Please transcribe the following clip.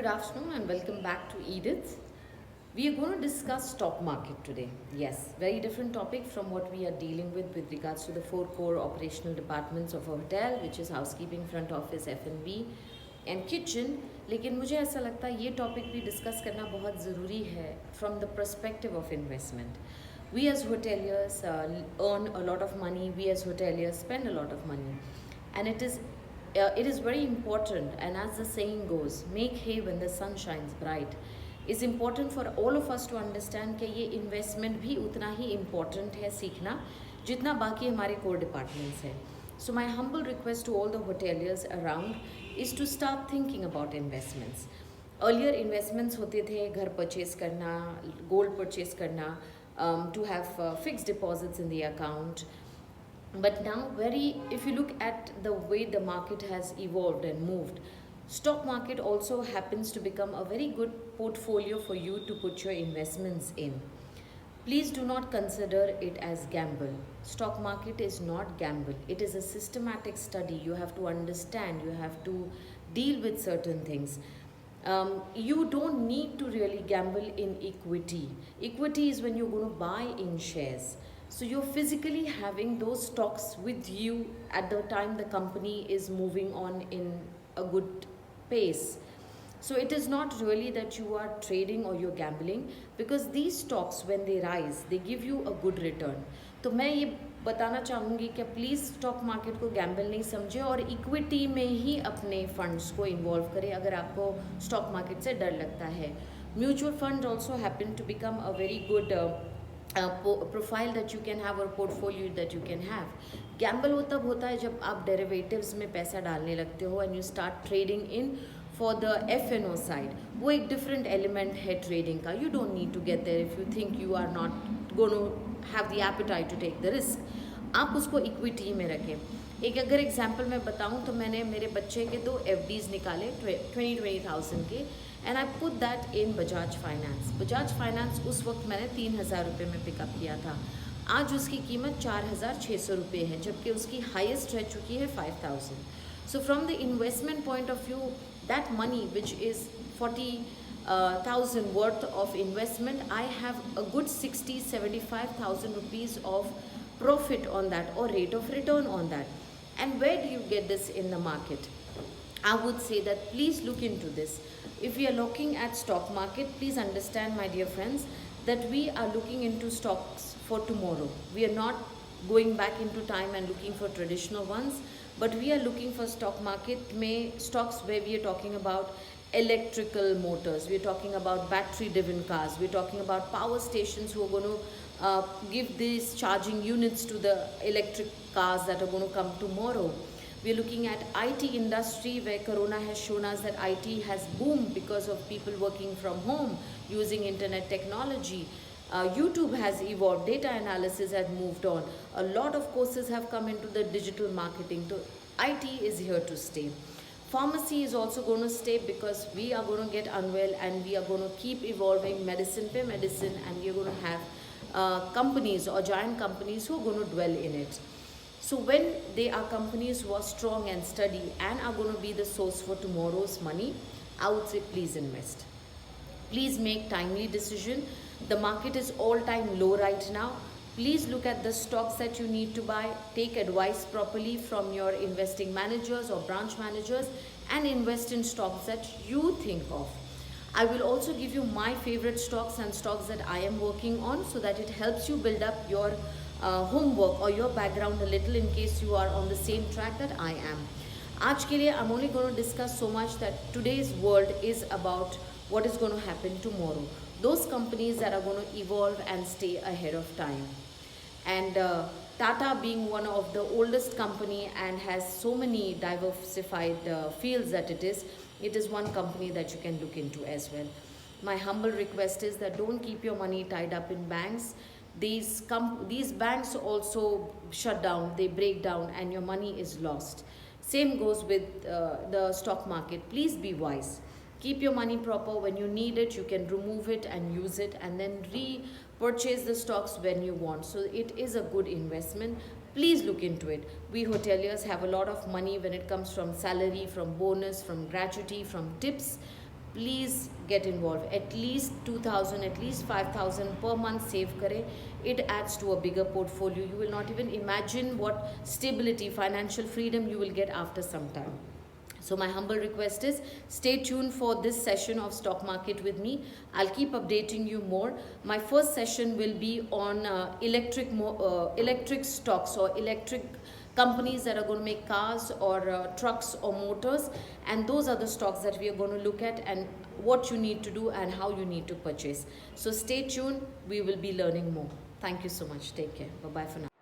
good afternoon and welcome back to Edith. We are going to discuss stock market today. Yes, very different topic from what we are dealing with regards to the four core operational departments of a hotel, which is housekeeping, front office, F&B and kitchen. लेकिन मुझे ऐसा लगता है ये topic भी discuss करना बहुत ज़रूरी है from the perspective of investment. We as hoteliers earn a lot of money. We as hoteliers spend a lot of money, and it is very important, and as the saying goes, make hay when the sun shines bright. It's important for all of us to understand कि ये investment भी उतना ही important है सीखना जितना बाकी हमारे core departments हैं. So my humble request to all the hoteliers around is to start thinking about investments. Earlier investments होते थे घर परचेज करना, गोल्ड परचेज करना, to have fixed deposits in the account. But now, if you look at the way the market has evolved and moved, stock market also happens to become a very good portfolio for you to put your investments in. Please do not consider it as gamble. Stock market is not gamble. It is a systematic study. You have to understand, you have to deal with certain things. You don't need to really gamble in equity. Equity is when you're going to buy in shares. So you're physically having those stocks with you at the time the company is moving on in a good pace. So it is not really that you are trading or you're gambling, because these stocks, when they rise, they give you a good return. तो मैं ये बताना चाहूँगी कि please stock market को Gamble नहीं समझे और इक्विटी में ही अपने फंड्स को इन्वॉल्व करें अगर आपको स्टॉक मार्केट से डर लगता है. Mutual fund also happen to become a very good profile that you can have or portfolio that you can have. Gamble वो तब होता है जब आप डेरिवेटिव्स में पैसा डालने लगते हो and you start trading in for the F&O side. वो एक डिफरेंट एलिमेंट है ट्रेडिंग का. You don't need to get there if you think you are not gonna have the appetite to take the risk. आप उसको equity में रखें. एक अगर एग्जांपल मैं बताऊं तो मैंने मेरे बच्चे के 2 FDs निकाले 20,000 के, and I put that in Bajaj finance. Bajaj finance उस वक्त मैंने 3,000 रुपये में पिकअप किया था. आज उसकी कीमत 4,600 रुपये है, जबकि उसकी हाईएस्ट रह चुकी है 5,000. So from the investment point of view, that money which is 40,000 worth of investment, I have a good 75,000 rupees of profit on that or rate of return on that. And where do you get this in the market? I would say that please look into this. If we are looking at stock market, please understand, my dear friends, that we are looking into stocks for tomorrow. We are not going back into time and looking for traditional ones, but we are looking for stock market में stocks where we are talking about electrical motors, we are talking about battery driven cars, we are talking about power stations who are going to give these charging units to the electric cars that are going to come tomorrow. We are looking at IT industry where Corona has shown us that IT has boomed because of people working from home using internet technology. YouTube has evolved, data analysis has moved on. A lot of courses have come into the digital marketing. So IT is here to stay. Pharmacy is also going to stay because we are going to get unwell and we are going to keep evolving medicine by medicine, and we are going to have companies or giant companies who are going to dwell in it. So when they are companies who are strong and steady and are going to be the source for tomorrow's money, I would say please invest. Please make timely decision. The market is all-time low right now. Please look at the stocks that you need to buy. Take advice properly from your investing managers or branch managers and invest in stocks that you think of. I will also give you my favorite stocks and stocks that I am working on so that it helps you build up your homework or your background a little in case you are on the same track that I am. आज के लिए I'm only going to discuss so much that today's world is about what is going to happen tomorrow. Those companies that are going to evolve and stay ahead of time. And Tata being one of the oldest company and has so many diversified fields that it is one company that you can look into as well. My humble request is that don't keep your money tied up in banks. These banks also shut down, they break down, and your money is lost. Same goes with the stock market. Please be wise. Keep your money proper. When you need it, you can remove it and use it and then repurchase the stocks when you want. So it is a good investment. Please look into it. We hoteliers have a lot of money when it comes from salary, from bonus, from gratuity, from tips. please get involved. At least 2,000, at least 5,000 per month save kare. It adds to a bigger portfolio. You will not even imagine what stability, financial freedom you will get after some time. So my humble request is stay tuned for this session of stock market with me. I'll keep updating you more. My first session will be on electric stocks or electric companies that are going to make cars or trucks or motors, and those are the stocks that we are going to look at and what you need to do and how you need to purchase. So stay tuned. We will be learning more. Thank you so much. Take care. Bye bye for now.